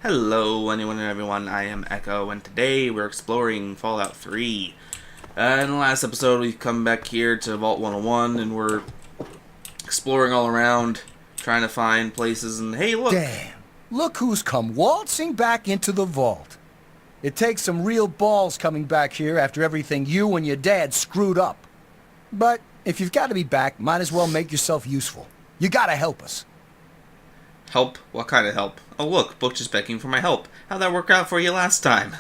Hello, anyone and everyone, I am Echo, and today we're exploring Fallout 3. In the last episode, we've come back here to Vault 101, and we're exploring all around, trying to find places, and hey, look! Damn, look who's come waltzing back into the vault. It takes some real balls coming back here after everything you and your dad screwed up. But if you've got to be back, might as well make yourself useful. You gotta help us. Help? What kind of help? Oh look, Butch is begging for my help. How'd that work out for you last time?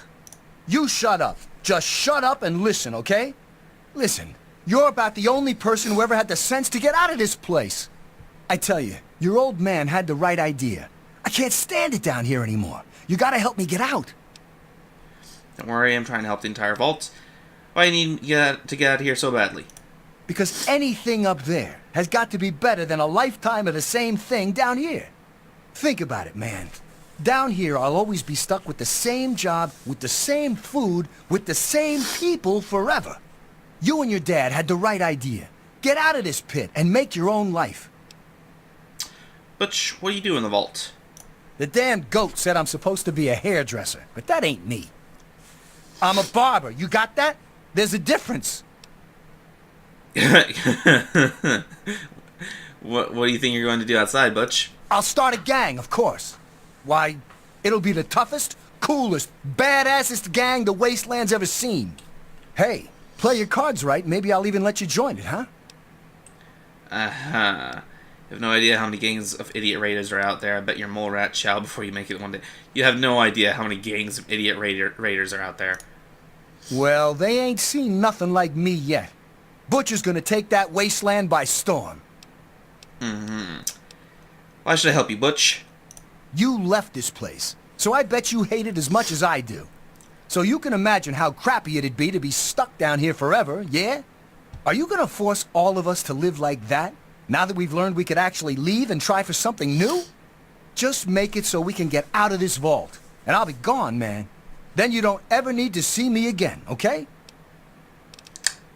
You shut up. Just shut up and listen, okay? Listen, you're about the only person who ever had the sense to get out of this place. I tell you, your old man had the right idea. I can't stand it down here anymore. You gotta help me get out. Don't worry, I'm trying to help the entire vault. Why do you need to get out of here so badly? Because anything up there has got to be better than a lifetime of the same thing down here. Think about it, man. Down here, I'll always be stuck with the same job, with the same food, with the same people forever. You and your dad had the right idea. Get out of this pit and make your own life. Butch, what do you do in the vault? The damn goat said I'm supposed to be a hairdresser, but that ain't me. I'm a barber. You got that? There's a difference. What do you think you're going to do outside, Butch? I'll start a gang, of course. Why, it'll be the toughest, coolest, badassest gang the Wasteland's ever seen. Hey, play your cards right, maybe I'll even let you join it, huh? Uh-huh. You have no idea how many gangs of idiot raiders are out there. I bet your mole rat chow before you make it one day. You have no idea how many gangs of idiot raiders are out there. Well, they ain't seen nothing like me yet. Butcher's gonna take that wasteland by storm. Mm-hmm. Why should I help you, Butch? You left this place, so I bet you hate it as much as I do. So you can imagine how crappy it'd be to be stuck down here forever, yeah? Are you gonna force all of us to live like that, now that we've learned we could actually leave and try for something new? Just make it so we can get out of this vault, and I'll be gone, man. Then you don't ever need to see me again, okay?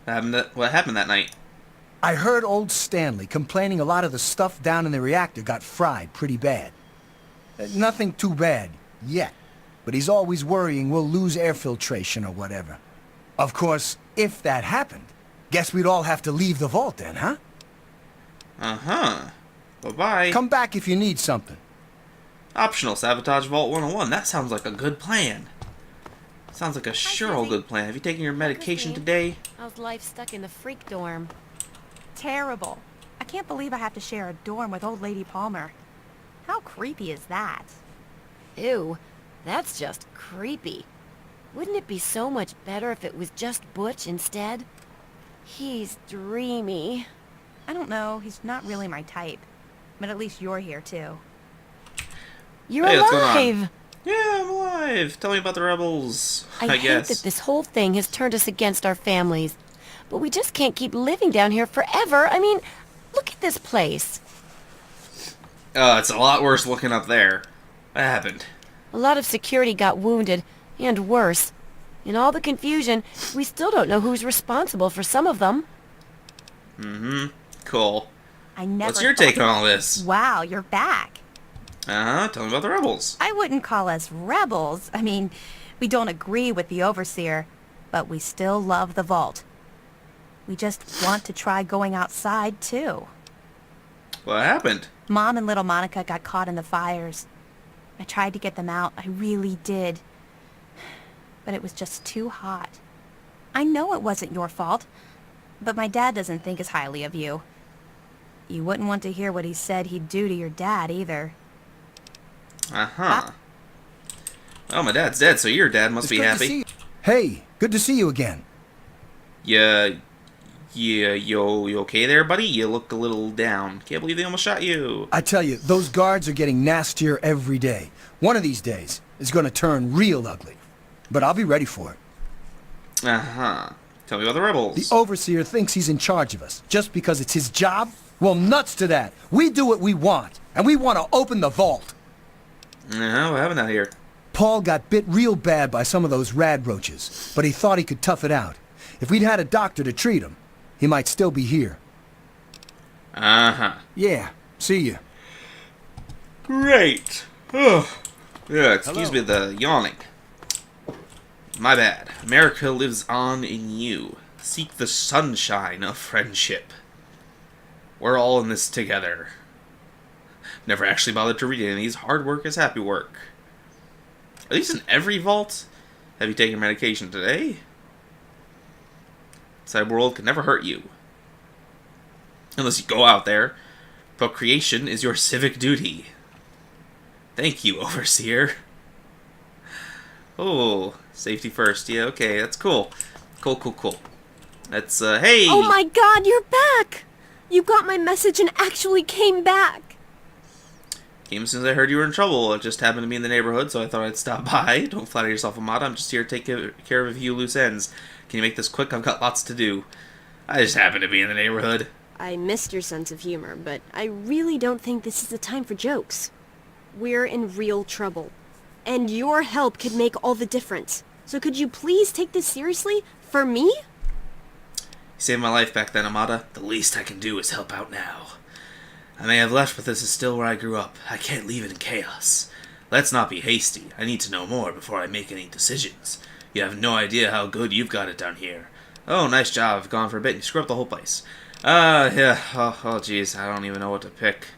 What happened that night? I heard old Stanley complaining a lot of the stuff down in the reactor got fried pretty bad. Nothing too bad, yet. But he's always worrying we'll lose air filtration or whatever. Of course, if that happened, guess we'd all have to leave the vault then, huh? Uh-huh. Bye-bye. Come back if you need something. Optional, sabotage Vault 101. That sounds like a good plan. Sounds like a sure old good plan. Have you taken your medication today? How's life stuck in the freak dorm? Terrible. I can't believe I have to share a dorm with old Lady Palmer. How creepy is that? Ew, that's just creepy. Wouldn't it be so much better if it was just Butch instead? He's dreamy. I don't know, he's not really my type. But at least you're here too. You're Hey, what's going on? alive! Yeah, I'm alive. Tell me about the rebels. I hate guess. that this whole thing has turned us against our families. But we just can't keep living down here forever. I mean, look at this place. It's a lot worse looking up there. What happened? A lot of security got wounded, and worse. In all the confusion, we still don't know who's responsible for some of them. Mm-hmm. Cool. I never What's your take on all this? Wow, you're back. Uh-huh. Tell me about the rebels. I wouldn't call us rebels. I mean, we don't agree with the Overseer, but we still love the vault. We just want to try going outside, too. What happened? Mom and little Monica got caught in the fires. I tried to get them out. I really did. But it was just too hot. I know it wasn't your fault, but my dad doesn't think as highly of you. You wouldn't want to hear what he said he'd do to your dad, either. Uh-huh. Oh, my dad's dead, so your dad must be happy. Hey, good to see you again. You okay there, buddy? You look a little down. Can't believe they almost shot you. I tell you, those guards are getting nastier every day. One of these days, it's gonna turn real ugly. But I'll be ready for it. Uh-huh. Tell me about the rebels. The Overseer thinks he's in charge of us, just because it's his job? Well, nuts to that. We do what we want, and we want to open the vault. Uh-huh, what happened out here? Paul got bit real bad by some of those rad roaches, but he thought he could tough it out. If we'd had a doctor to treat him, he might still be here. Uh-huh. Yeah, see ya. Great. Oh, Yeah, excuse me, the yawning. My bad. America lives on in you. Seek the sunshine of friendship. We're all in this together. Never actually bothered to read any of these. Hard work is happy work. Are these in every vault? Have you taken medication today? Outside world can never hurt you. Unless you go out there. Procreation is your civic duty. Thank you, Overseer. Oh, safety first. Yeah, okay, that's cool. Cool. That's, hey! Oh my god, you're back! You got my message and actually came back! Came as soon as I heard you were in trouble. I just happened to be in the neighborhood, so I thought I'd stop by. Don't flatter yourself, Amada. I'm just here to take care of a few loose ends. Can you make this quick? I've got lots to do. I just happened to be in the neighborhood. I missed your sense of humor, but I really don't think this is the time for jokes. We're in real trouble. And your help could make all the difference. So could you please take this seriously? For me? You saved my life back then, Amada. The least I can do is help out now. I may have left, but this is still where I grew up. I can't leave it in chaos. Let's not be hasty. I need to know more before I make any decisions. You have no idea how good you've got it down here. Oh, nice job. I've gone for a bit and you screwed up the whole place. Yeah. Oh, jeez. I don't even know what to pick.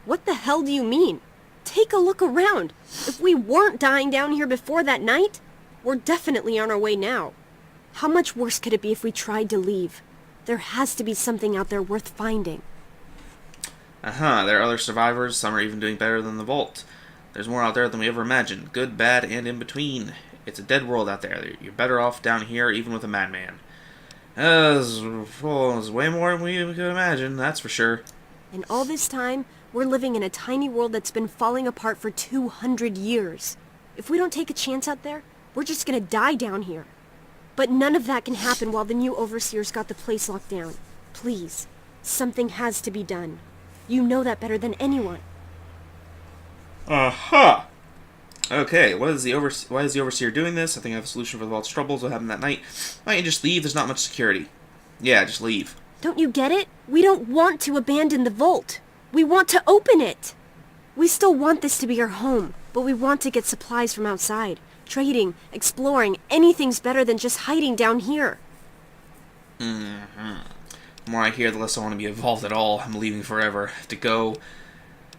What the hell do you mean? Take a look around. If we weren't dying down here before that night, we're definitely on our way now. How much worse could it be if we tried to leave? There has to be something out there worth finding. There are other survivors. Some are even doing better than the Vault. There's more out there than we ever imagined. Good, bad, and in between. It's a dead world out there. You're better off down here, even with a madman. There's way more than we could imagine, that's for sure. And all this time, we're living in a tiny world that's been falling apart for 200 years. If we don't take a chance out there, we're just gonna die down here. But none of that can happen while the new Overseer's got the place locked down. Please, something has to be done. You know that better than anyone. Okay, why is the Overseer doing this? I think I have a solution for the Vault's troubles. What happened that night? Why don't you just leave? There's not much security. Yeah, just leave. Don't you get it? We don't want to abandon the vault. We want to open it. We still want this to be our home, but we want to get supplies from outside. Trading, exploring, anything's better than just hiding down here. The more I hear, the less I want to be involved at all. I'm leaving forever. I have to go.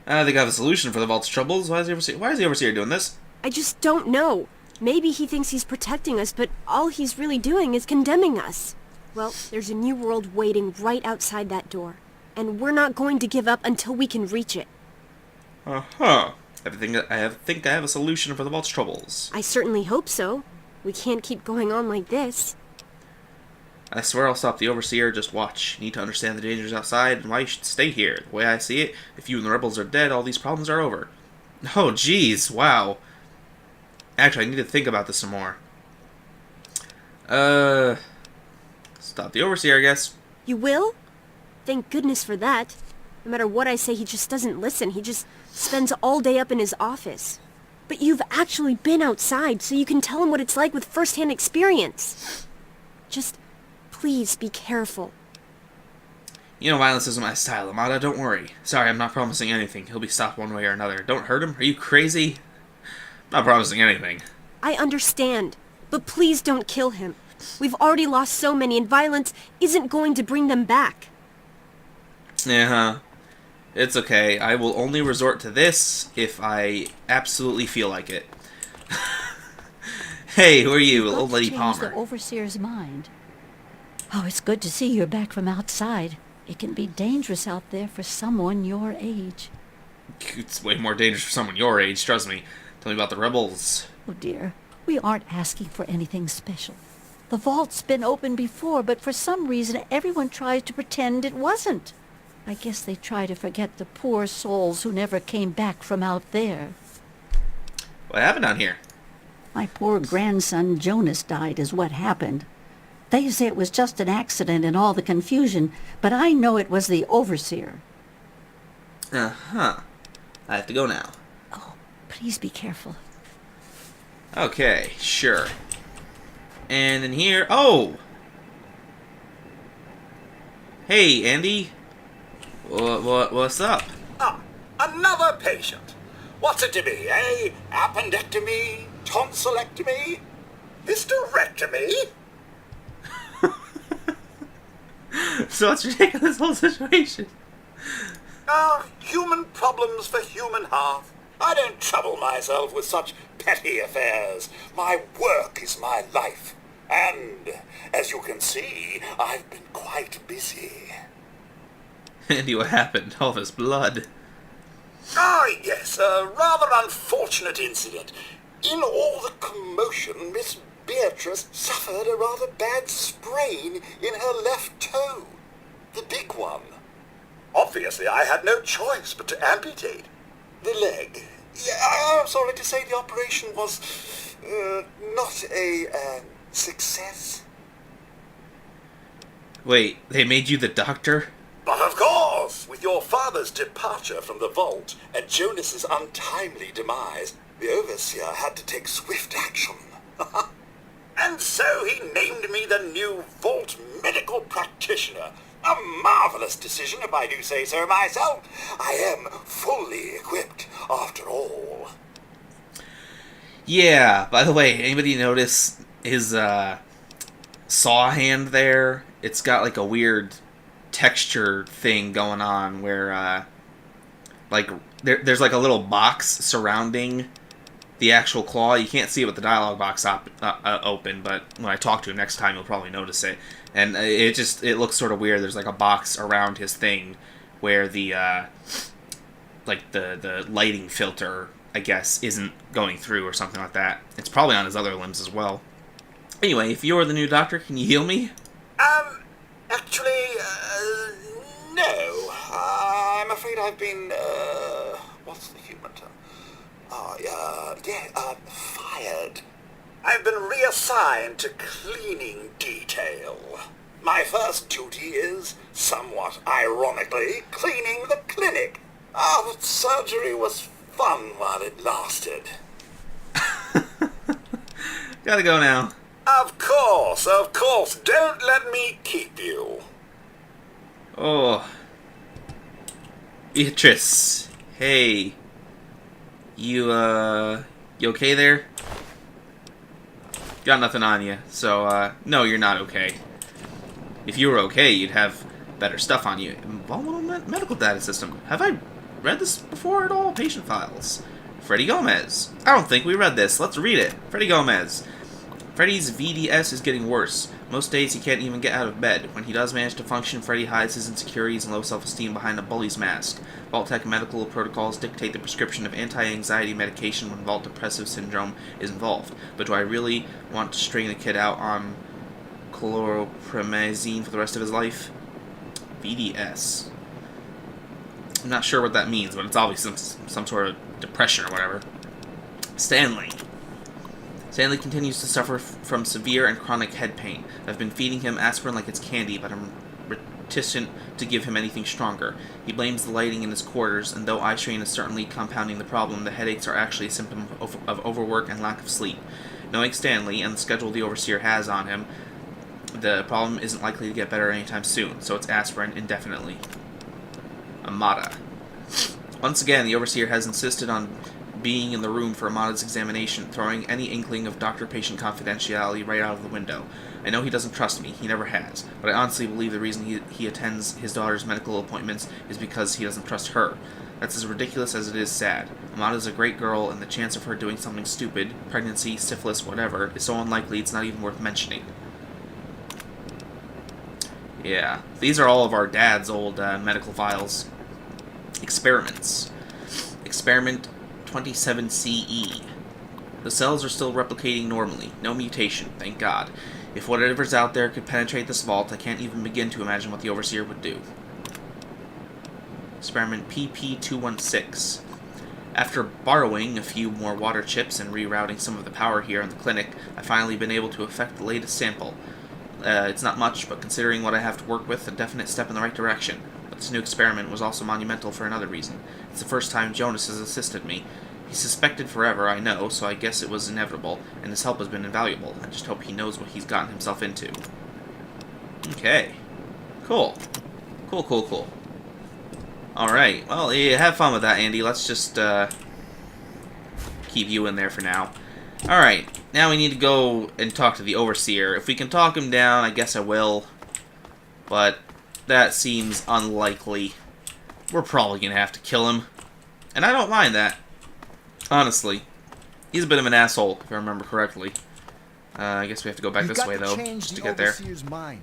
I think I have a solution for the Vault's troubles. Why is the Overseer doing this? I just don't know. Maybe he thinks he's protecting us, but all he's really doing is condemning us. Well, there's a new world waiting right outside that door. And we're not going to give up until we can reach it. I think I have a solution for the Vault's troubles. I certainly hope so. We can't keep going on like this. I swear I'll stop the Overseer. Just watch. You need to understand the dangers outside and why you should stay here. The way I see it, if you and the rebels are dead, all these problems are over. Oh, jeez. Wow. Actually, I need to think about this some more. Stop the Overseer, I guess. You will? Thank goodness for that. No matter what I say, he just doesn't listen. He just spends all day up in his office. But you've actually been outside, so you can tell him what it's like with first-hand experience. Just, please be careful. You know violence isn't my style, Amada. Don't worry. Sorry, I'm not promising anything. He'll be stopped one way or another. Don't hurt him. Are you crazy? I'm not promising anything. I understand, but please don't kill him. We've already lost so many, and violence isn't going to bring them back. It's okay. I will only resort to this if I absolutely feel like it. Hey, who are you, old lady Palmer? The Overseer's mind. Oh, it's good to see you're back from outside. It can be dangerous out there for someone your age. It's way more dangerous for someone your age, trust me. Tell me about the rebels. Oh, dear. We aren't asking for anything special. The vault's been open before, but for some reason everyone tries to pretend it wasn't. I guess they try to forget the poor souls who never came back from out there. What happened down here? My poor grandson Jonas died is what happened. They say it was just an accident in all the confusion, but I know it was the Overseer. I have to go now. Oh, please be careful. Okay, sure. And in here... Oh! Hey, Andy. What's up? Ah, another patient. What's it to be, eh? Appendectomy? Tonsillectomy? Hysterectomy? So what's your take on this whole situation? Human problems for human hearth. I don't trouble myself with such petty affairs. My work is my life. And, as you can see, I've been quite busy. Andy, what happened? All this blood. Yes, a rather unfortunate incident. In all the commotion, Miss Beatrice suffered a rather bad sprain in her left toe. The big one. Obviously, I had no choice but to amputate the leg. Yeah, I'm sorry to say the operation was not a success. Wait, they made you the doctor? But of course, with your father's departure from the vault and Jonas's untimely demise, the overseer had to take swift action. And so he named me the new vault medical practitioner. A marvelous decision, if I do say so myself. I am fully equipped, after all. Yeah, by the way, anybody notice his saw hand there? It's got like a weird texture thing going on where like there's like a little box surrounding the actual claw. You can't see it with the dialogue box open, but when I talk to him next time, you'll probably notice it. And it looks sort of weird. There's like a box around his thing where the like the lighting filter, I guess, isn't going through or something like that. It's probably on his other limbs as well. Anyway, if you're the new doctor, can you heal me? Actually, no. I'm afraid I've been, what's the human term? Fired. I've been reassigned to cleaning detail. My first duty is, somewhat ironically, cleaning the clinic. But surgery was fun while it lasted. Gotta go now. Of course. Don't let me keep you. Oh. Beatrice. Hey. You okay there? Got nothing on you, so, no, you're not okay. If you were okay, you'd have better stuff on you. Involvement medical data system. Have I read this before at all? Patient files. Freddy Gomez. I don't think we read this. Let's read it. Freddy Gomez. Freddy's V.A.T.S is getting worse. Most days he can't even get out of bed. When he does manage to function, Freddy hides his insecurities and low self-esteem behind a bully's mask. Vault-Tec medical protocols dictate the prescription of anti-anxiety medication when Vault Depressive Syndrome is involved. But do I really want to string the kid out on chlorpromazine for the rest of his life? V.D.S. I'm not sure what that means, but it's obviously some sort of depression or whatever. Stanley. Stanley continues to suffer from severe and chronic head pain. I've been feeding him aspirin like it's candy, but I'm reticent to give him anything stronger. He blames the lighting in his quarters, and though eye strain is certainly compounding the problem, the headaches are actually a symptom of overwork and lack of sleep. Knowing Stanley and the schedule the Overseer has on him, the problem isn't likely to get better anytime soon, so it's aspirin indefinitely. Amada. Once again, the Overseer has insisted on being in the room for Amada's examination, throwing any inkling of doctor-patient confidentiality right out of the window. I know he doesn't trust me, he never has, but I honestly believe the reason he attends his daughter's medical appointments is because he doesn't trust her. That's as ridiculous as it is sad. Amada's a great girl, and the chance of her doing something stupid, pregnancy, syphilis, whatever, is so unlikely it's not even worth mentioning. Yeah, these are all of our dad's old medical files. Experiments. Experiment 27CE. The cells are still replicating normally. No mutation, thank God. If whatever's out there could penetrate this vault, I can't even begin to imagine what the Overseer would do. Experiment PP216. After borrowing a few more water chips and rerouting some of the power here in the clinic, I've finally been able to effect the latest sample. It's not much, but considering what I have to work with, a definite step in the right direction. But this new experiment was also monumental for another reason. It's the first time Jonas has assisted me. He's suspected forever, I know, so I guess it was inevitable, and his help has been invaluable. I just hope he knows what he's gotten himself into. Okay. Cool. Cool. Alright, well, yeah, have fun with that, Andy. Let's just, keep you in there for now. Alright, now we need to go and talk to the Overseer. If we can talk him down, I guess I will. But that seems unlikely. We're probably going to have to kill him. And I don't mind that. Honestly. He's a bit of an asshole, if I remember correctly. I guess we have to go back this way, though, just to get there. Mind.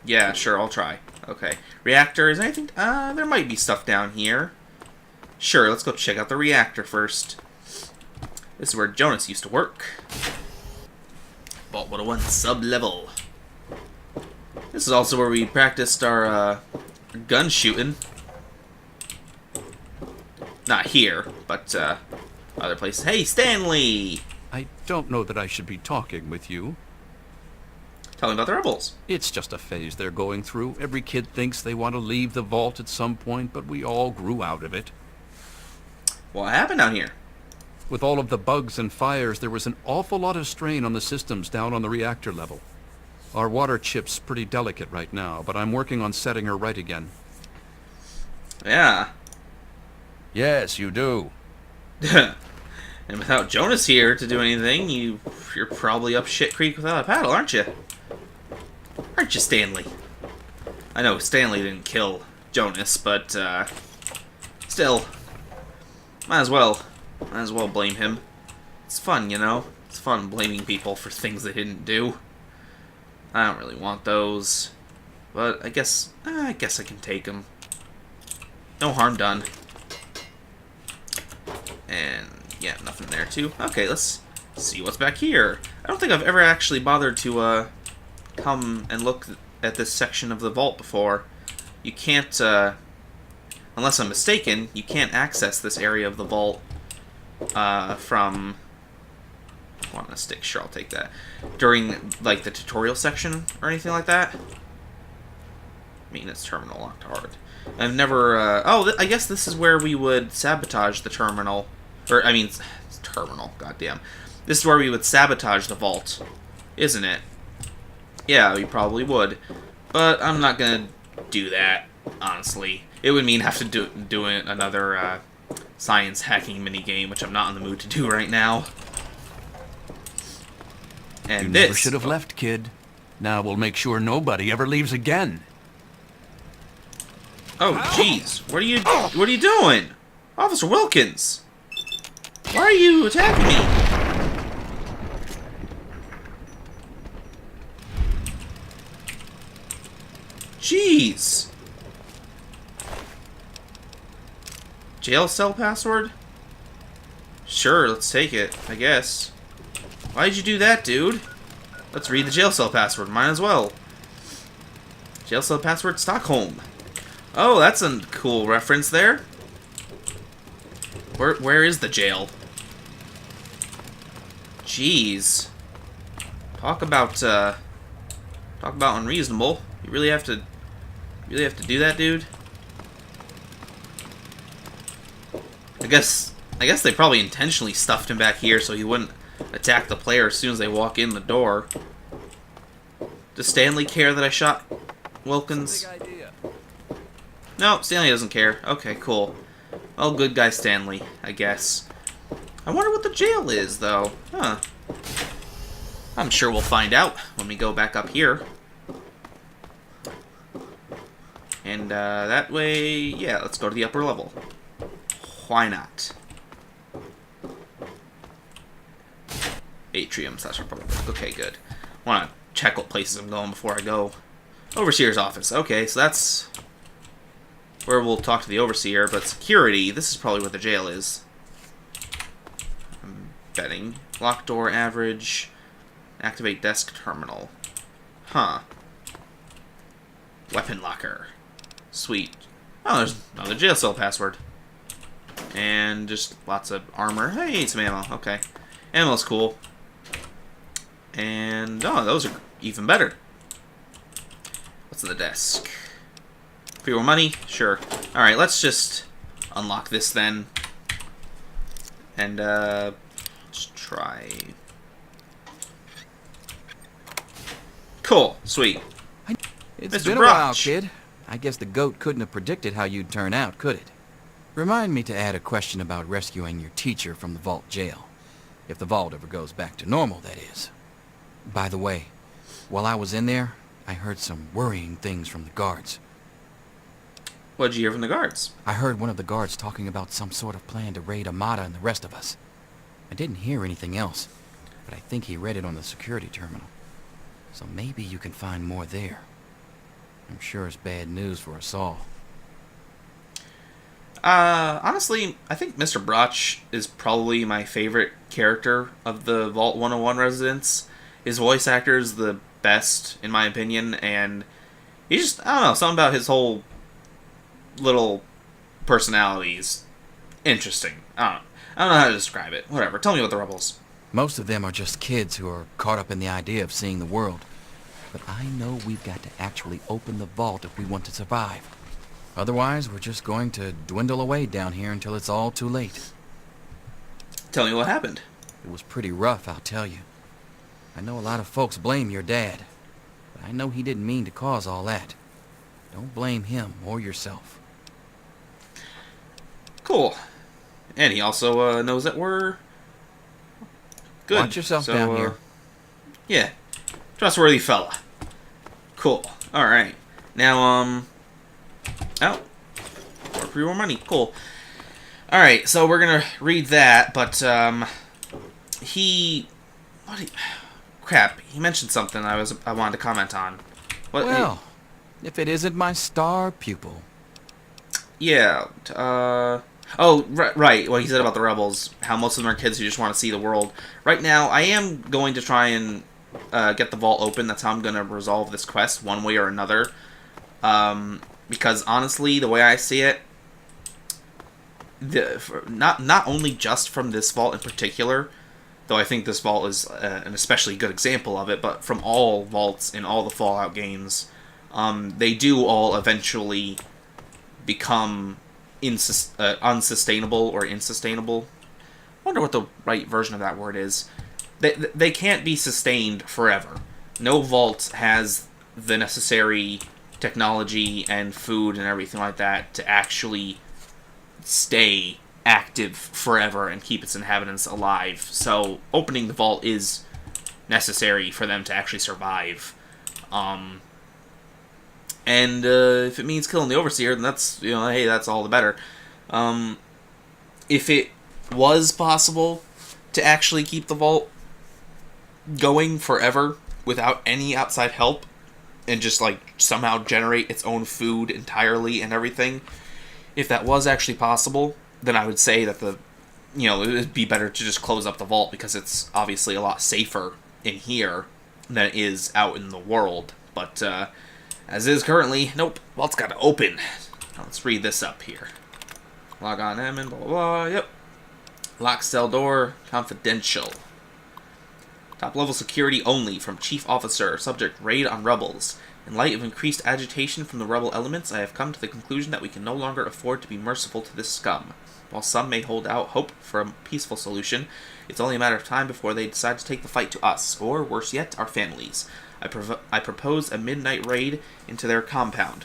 Yeah, sure, I'll try. Okay. Reactor, is anything... there might be stuff down here. Sure, let's go check out the reactor first. This is where Jonas used to work. Vault 101 sub-level. This is also where we practiced our gun shooting. Not here, but other places. Hey, Stanley! I don't know that I should be talking with you. Tell me about the rebels. It's just a phase they're going through. Every kid thinks they want to leave the vault at some point, but we all grew out of it. What happened down here? With all of the bugs and fires, there was an awful lot of strain on the systems down on the reactor level. Our water chip's pretty delicate right now, but I'm working on setting her right again. Yeah. Yes, you do. And without Jonas here to do anything, you're probably up shit creek without a paddle, aren't you? Aren't you, Stanley? I know Stanley didn't kill Jonas, but still, might as well blame him. It's fun, you know? It's fun blaming people for things they didn't do. I don't really want those, but I guess I can take them. No harm done. And yeah, nothing there too. Okay, let's see what's back here. I don't think I've ever actually bothered to come and look at this section of the vault before. You can't, unless I'm mistaken, you can't access this area of the vault from... I want a stick, sure, I'll take that. During, like, the tutorial section or anything like that. Maintenance terminal locked hard. I've never, I guess this is where we would sabotage the terminal. Or, I mean, terminal, goddamn. This is where we would sabotage the vault, isn't it? Yeah, we probably would. But I'm not gonna do that, honestly. It would mean have to do another, science hacking minigame, which I'm not in the mood to do right now. And you this... never should have left, kid. Now we'll make sure nobody ever leaves again. Oh, jeez. What are you doing? Officer Wilkins! Why are you attacking me? Jeez. Jail cell password? Sure, let's take it, I guess. Why'd you do that, dude? Let's read the jail cell password. Might as well. Jail cell password, Stockholm. Oh, that's a cool reference there. Where is the jail? Jeez. Talk about unreasonable. You really have to do that, dude? I guess they probably intentionally stuffed him back here so he wouldn't attack the player as soon as they walk in the door. Does Stanley care that I shot Wilkins? No, Stanley doesn't care. Okay, cool. Well, good guy Stanley, I guess. I wonder what the jail is, though. Huh. I'm sure we'll find out when we go back up here. And, that way... Yeah, let's go to the upper level. Why not? Atrium / Republic. Okay, good. I want to check what places I'm going before I go. Overseer's office. Okay, so that's where we'll talk to the Overseer, but security, this is probably where the jail is. I'm betting. Lock door average. Activate desk terminal. Huh. Weapon locker. Sweet. Oh, there's another jail cell password. And just lots of armor. Hey, some ammo. Okay. Ammo's cool. And, oh, those are even better. What's on the desk? Free more money? Sure. Alright, let's just unlock this then. And, let's try. Cool. Sweet. It's Mr. been a while, Broch. kid. I guess the goat couldn't have predicted how you'd turn out, could it? Remind me to add a question about rescuing your teacher from the vault jail. If the vault ever goes back to normal, that is. By the way, while I was in there, I heard some worrying things from the guards. What did you hear from the guards? I heard one of the guards talking about some sort of plan to raid Amata and the rest of us. I didn't hear anything else, but I think he read it on the security terminal. So maybe you can find more there. I'm sure it's bad news for us all. Honestly, I think Mr. Broch is probably my favorite character of the Vault 101 residents. His voice actor is the best, in my opinion, and he just, I don't know, something about his whole little personality is interesting. I don't know how to describe it. Whatever, tell me about the rebels. Most of them are just kids who are caught up in the idea of seeing the world. But I know we've got to actually open the vault if we want to survive. Otherwise, we're just going to dwindle away down here until it's all too late. Tell me what happened. It was pretty rough, I'll tell you. I know a lot of folks blame your dad, but I know he didn't mean to cause all that. Don't blame him or yourself. Cool. And he also knows that we're good. Watch yourself down here. Yeah. Trustworthy fella. Cool. Alright. Now, oh. More pre-war money. Cool. Alright, so we're gonna read that, but, crap, he mentioned something I wanted to comment on. What? Well, if it isn't my star pupil. Yeah, oh, right, what he said about the rebels, how most of them are kids who just want to see the world. Right now, I am going to try and get the vault open. That's how I'm going to resolve this quest, one way or another. Because, honestly, the way I see it, not only just from this vault in particular, though I think this vault is an especially good example of it, but from all vaults in all the Fallout games, they do all eventually become unsustainable or insustainable. I wonder what the right version of that word is. They can't be sustained forever. No vault has the necessary technology and food and everything like that to actually stay active forever and keep its inhabitants alive. So opening the vault is necessary for them to actually survive. And if it means killing the Overseer, then that's, hey, that's all the better. If it was possible to actually keep the vault going forever without any outside help, and just, somehow generate its own food entirely and everything, if that was actually possible, then I would say that it would be better to just close up the vault, because it's obviously a lot safer in here than it is out in the world. But, as is currently, nope, vault's gotta open. Now let's read this up here. Log on admin, blah, blah, blah, yep. Lock cell door, confidential. Top level security only from Chief Officer, subject raid on rebels. In light of increased agitation from the rebel elements, I have come to the conclusion that we can no longer afford to be merciful to this scum. While some may hold out hope for a peaceful solution, it's only a matter of time before they decide to take the fight to us, or worse yet, our families. I propose a midnight raid into their compound.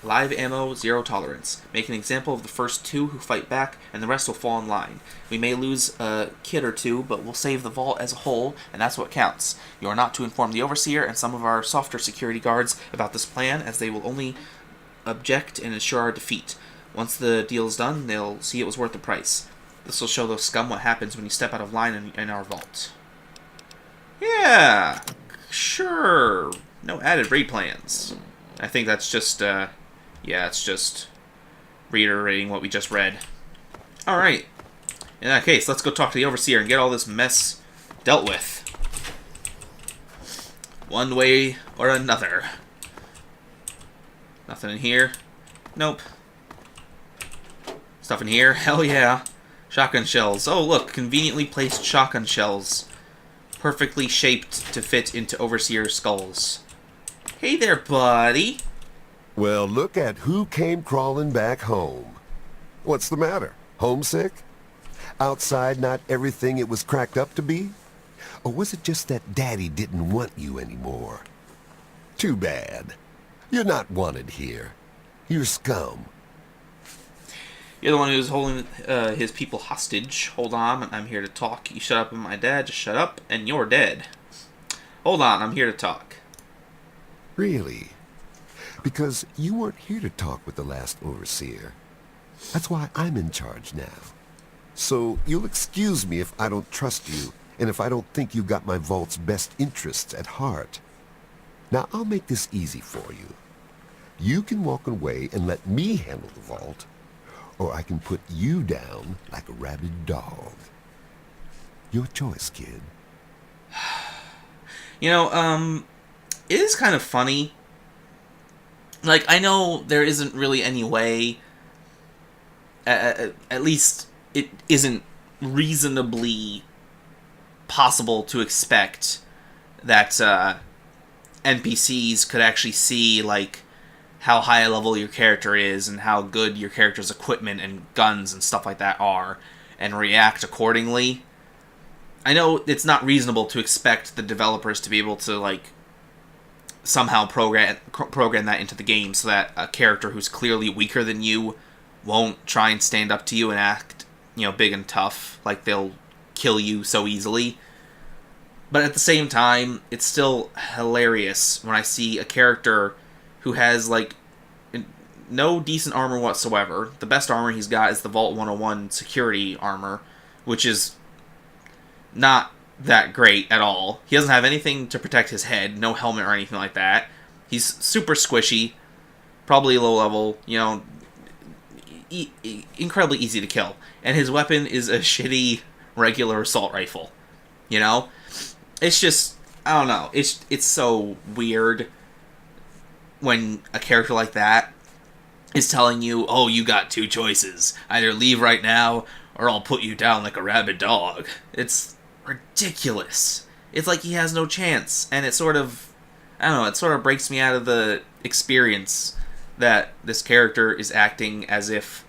Live ammo, zero tolerance. Make an example of the first two who fight back, and the rest will fall in line. We may lose a kid or two, but we'll save the vault as a whole, and that's what counts. You are not to inform the Overseer and some of our softer security guards about this plan, as they will only object and ensure our defeat. Once the deal is done, they'll see it was worth the price. This will show those scum what happens when you step out of line in our vault. Yeah, sure. No added raid plans. I think that's just, yeah, it's just reiterating what we just read. Alright. In that case, let's go talk to the Overseer and get all this mess dealt with. One way or another. Nothing in here? Nope. Stuff in here? Hell yeah. Shotgun shells. Oh, look, conveniently placed shotgun shells. Perfectly shaped to fit into Overseer skulls. Hey there, buddy. Well, look at who came crawling back home. What's the matter? Homesick? Outside not everything it was cracked up to be? Or was it just that Daddy didn't want you anymore? Too bad. You're not wanted here. You're scum. You're the one who's holding his people hostage. Hold on, I'm here to talk. You shut up with my dad, just shut up, and you're dead. Hold on, I'm here to talk. Really? Because you weren't here to talk with the last overseer. That's why I'm in charge now. So you'll excuse me if I don't trust you, and if I don't think you got my vault's best interests at heart. Now, I'll make this easy for you. You can walk away and let me handle the vault, or I can put you down like a rabid dog. Your choice, kid. You know, it is kind of funny. Like, I know there isn't really any way, at least it isn't reasonably possible to expect that NPCs could actually see, like, how high a level your character is and how good your character's equipment and guns and stuff like that are, and react accordingly. I know it's not reasonable to expect the developers to be able to, like, somehow program that into the game so that a character who's clearly weaker than you won't try and stand up to you and act, you know, big and tough, like they'll kill you so easily. But at the same time, it's still hilarious when I see a character who has, like, no decent armor whatsoever. The best armor he's got is the Vault 101 security armor, which is not that great at all. He doesn't have anything to protect his head, no helmet or anything like that. He's super squishy, probably low level, you know, incredibly easy to kill. And his weapon is a shitty regular assault rifle, you know? It's just, I don't know, it's so weird when a character like that is telling you, oh, you got two choices. Either leave right now, or I'll put you down like a rabid dog. It's ridiculous. It's like he has no chance, and it sort of, I don't know, it sort of breaks me out of the experience that this character is acting as if,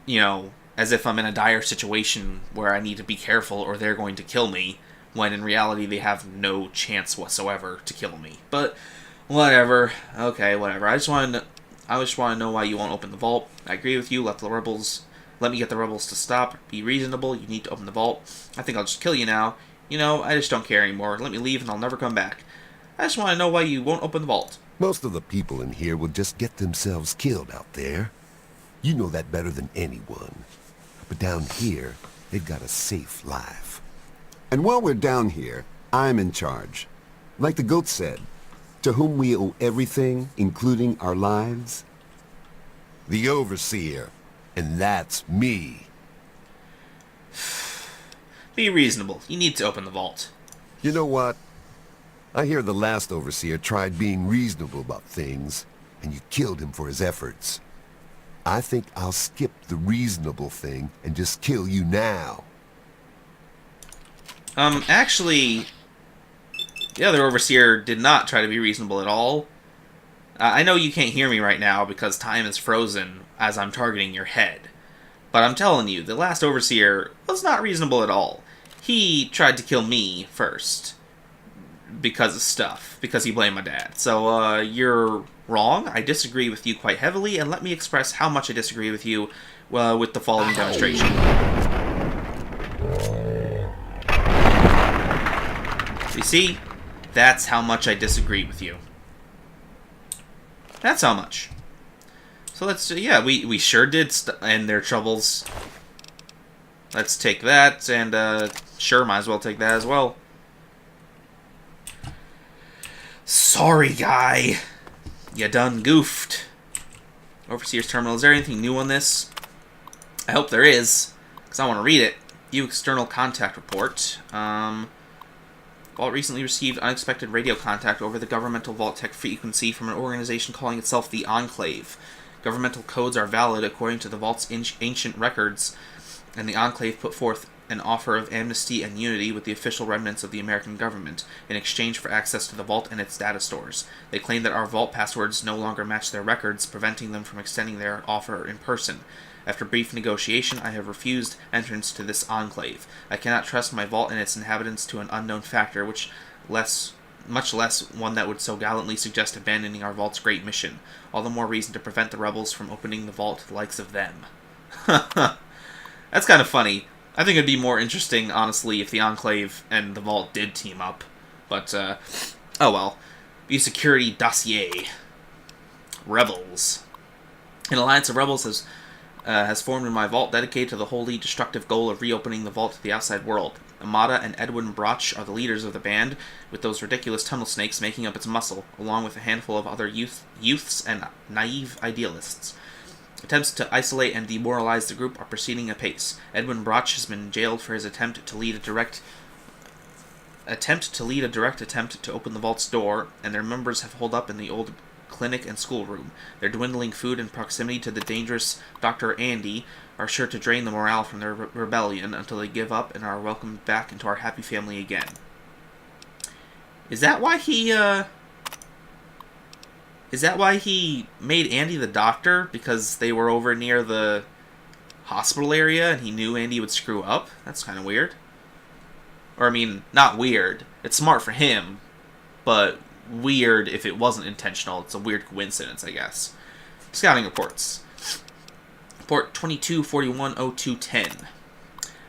you know, as if I'm in a dire situation where I need to be careful or they're going to kill me, when in reality they have no chance whatsoever to kill me. But whatever. Okay, whatever. I just want to know why you won't open the vault. I agree with you. Let me get the rebels to stop. Be reasonable. You need to open the vault. I think I'll just kill you now. You know, I just don't care anymore. Let me leave and I'll never come back. I just want to know why you won't open the vault. Most of the people in here will just get themselves killed out there. You know that better than anyone. But down here, they've got a safe life. And while we're down here, I'm in charge. Like the goat said, to whom we owe everything, including our lives. The Overseer. And that's me. Be reasonable. You need to open the vault. You know what? I hear the last Overseer tried being reasonable about things, and you killed him for his efforts. I think I'll skip the reasonable thing and just kill you now. Actually, the other Overseer did not try to be reasonable at all. I know you can't hear me right now because time is frozen as I'm targeting your head. But I'm telling you, the last Overseer was not reasonable at all. He tried to kill me first. Because of stuff. Because he blamed my dad. So, you're wrong. I disagree with you quite heavily, and let me express how much I disagree with you with the following demonstration. You see? That's how much I disagree with you. That's how much. So let's, yeah, we sure did end their troubles. Let's take that, and, sure, might as well take that as well. Sorry, guy. You done goofed. Overseer's Terminal, is there anything new on this? I hope there is, because I want to read it. View external contact report. Vault recently received unexpected radio contact over the governmental vault tech frequency from an organization calling itself the Enclave. Governmental codes are valid according to the Vault's ancient records, and the Enclave put forth an offer of amnesty and unity with the official remnants of the American government in exchange for access to the Vault and its data stores. They claim that our Vault passwords no longer match their records, preventing them from extending their offer in person. After brief negotiation, I have refused entrance to this enclave. I cannot trust my Vault and its inhabitants to an unknown factor, much less one that would so gallantly suggest abandoning our vault's great mission. All the more reason to prevent the rebels from opening the vault to the likes of them. That's kind of funny. I think it'd be more interesting, honestly, if the Enclave and the Vault did team up. But, oh well. View security dossier. Rebels. An alliance of rebels has formed in my vault dedicated to the wholly destructive goal of reopening the vault to the outside world. Amada and Edwin Broch are the leaders of the band, with those ridiculous tunnel snakes making up its muscle, along with a handful of other youths and naive idealists. Attempts to isolate and demoralize the group are proceeding apace. Edwin Broch has been jailed for his attempt to lead a direct attempt to open the vault's door, and their members have holed up in the old clinic and schoolroom. Their dwindling food and proximity to the dangerous Dr. Andy are sure to drain the morale from their rebellion until they give up and are welcomed back into our happy family again. Is that why he made Andy the doctor? Because they were over near the hospital area and he knew Andy would screw up? That's kind of weird. Or, I mean, not weird. It's smart for him, but weird if it wasn't intentional. It's a weird coincidence, I guess. Scouting reports. Report 22410210.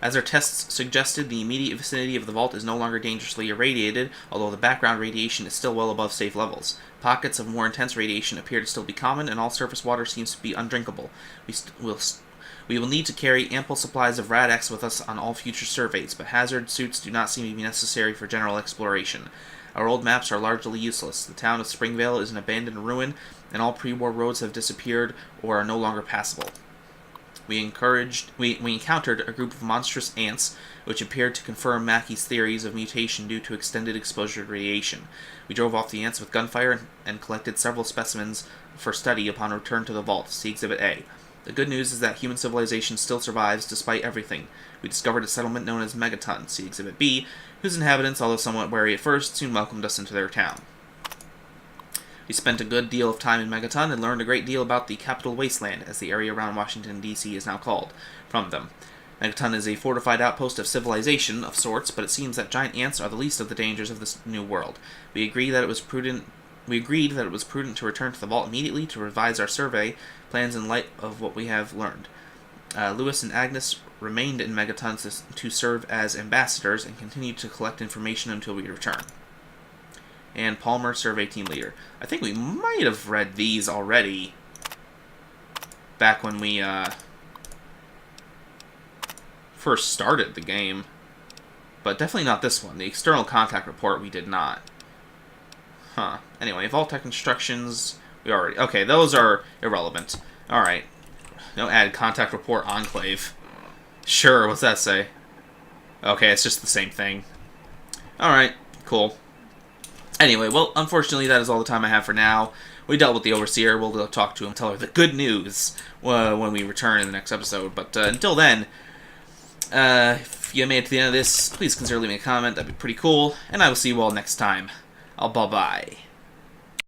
As our tests suggested, the immediate vicinity of the vault is no longer dangerously irradiated, although the background radiation is still well above safe levels. Pockets of more intense radiation appear to still be common, and all surface water seems to be undrinkable. We will need to carry ample supplies of Rad-X with us on all future surveys, but hazard suits do not seem to be necessary for general exploration. Our old maps are largely useless. The town of Springvale is an abandoned ruin, and all pre-war roads have disappeared or are no longer passable. We encountered a group of monstrous ants, which appeared to confirm Mackey's theories of mutation due to extended exposure to radiation. We drove off the ants with gunfire and collected several specimens for study upon return to the vault. See Exhibit A. The good news is that human civilization still survives despite everything. We discovered a settlement known as Megaton, see Exhibit B, whose inhabitants, although somewhat wary at first, soon welcomed us into their town. We spent a good deal of time in Megaton and learned a great deal about the Capitol Wasteland, as the area around Washington, D.C. is now called, from them. Megaton is a fortified outpost of civilization of sorts, but it seems that giant ants are the least of the dangers of this new world. We agreed that it was prudent to return to the vault immediately to revise our survey plans in light of what we have learned. Lewis and Agnes remained in Megaton to serve as ambassadors and continued to collect information until we return. And Palmer, survey team leader. I think we might have read these already back when we first started the game. But definitely not this one. The external contact report we did not. Huh. Anyway, Vault-Tec instructions, we already... Okay, those are irrelevant. Alright. No add contact report Enclave. Sure, what's that say? Okay, it's just the same thing. Alright, cool. Anyway, well, unfortunately, that is all the time I have for now. We dealt with the Overseer. We'll talk to him, tell her the good news when we return in the next episode. But until then, if you made it to the end of this, please consider leaving a comment. That'd be pretty cool. And I will see you all next time. Bye-bye.